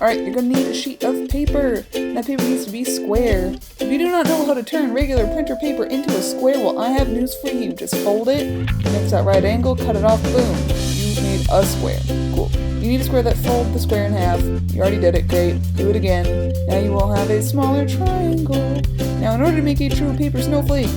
Alright, you're gonna need a sheet of paper. That paper needs to be square. If you do not know how to turn regular printer paper into a square, well, I have news for you. Just fold it, mix that right angle, cut it off, boom. You made a square. Cool. You need a square that fold the square in half. You already did it, great. Do it again. Now you will have a smaller triangle. Now in order to make a true paper snowflake,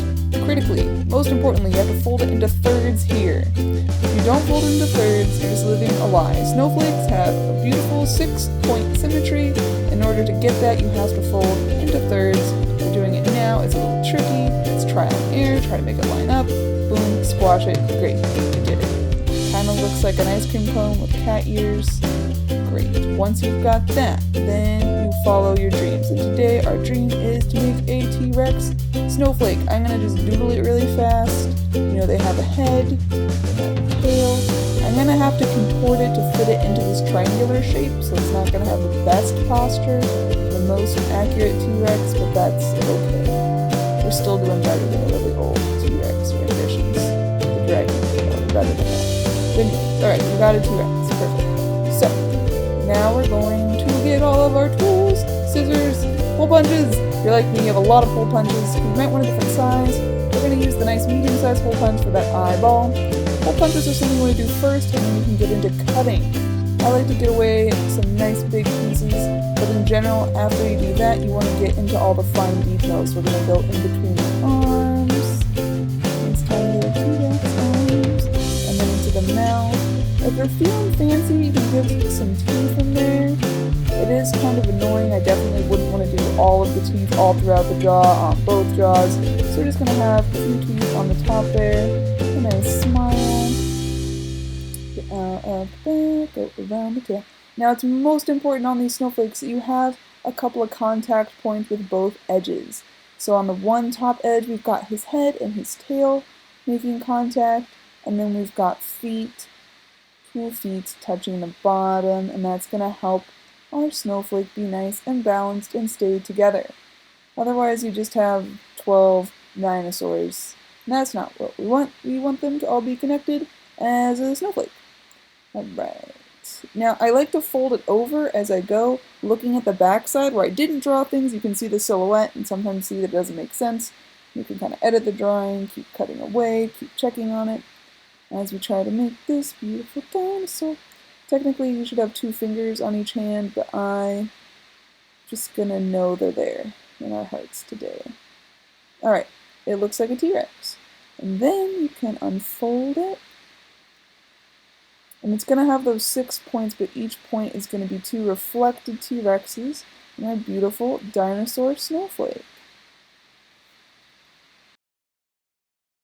critically, most importantly, you have to fold it into thirds here. If you don't fold it into thirds, you're just living a lie. Snowflakes have a beautiful 6-point symmetry. In order to get that, you have to fold into thirds. We're doing it now. It's a little tricky. It's trial and error. Try to make it line up. Boom, squash it. Great, you did it. Kind of looks like an ice cream cone with cat ears. Great. Once you've got that, then you follow your dreams. And today our dream is to make a T.rex snowflake. I'm gonna just doodle it really fast. You know, they have a head, they have a tail. I'm gonna have to contort it to fit it into this triangular shape, so it's not gonna have the best posture, the most accurate T.rex, but that's okay. We're still doing better than a really old T.rex renditions. The dragon tail, better than that. Alright, we got a T.rex. Perfect. So, now we're going to get all of our tools, scissors, hole punches. If you're like me, you have a lot of hole punches. You might want a different size. We're going to use the nice medium-sized hole punch for that eyeball. Hole punches are something you want to do first, and then you can get into cutting. I like to get away some nice big pieces, but in general, after you do that, you want to get into all the fine details. We're going to go in between the arms. It's tiny little T.rex arms. And then into the mouth. If you're feeling fancy, you can give some teeth in there. It is kind of annoying. I definitely wouldn't want to do all of the teeth all throughout the jaw, on both jaws. So we're just going to have a few teeth on the top there. A nice smile. Get out of the back, go around the tail. Now it's most important on these snowflakes that you have a couple of contact points with both edges. So on the one top edge, we've got his head and his tail making contact. And then we've got feet. 2 feet touching the bottom, and that's going to help our snowflake be nice and balanced and stay together. Otherwise, you just have 12 dinosaurs. And that's not what we want. We want them to all be connected as a snowflake. Alright. Now, I like to fold it over as I go, looking at the back side where I didn't draw things. You can see the silhouette and sometimes see that it doesn't make sense. You can kind of edit the drawing, keep cutting away, keep checking on it as we try to make this beautiful dinosaur. Technically, you should have 2 fingers on each hand, but I'm just gonna know they're there in our hearts today. Alright, it looks like a T.rex. And then you can unfold it. And it's gonna have those 6 points, but each point is gonna be 2 reflected T.rexes in our beautiful dinosaur snowflake.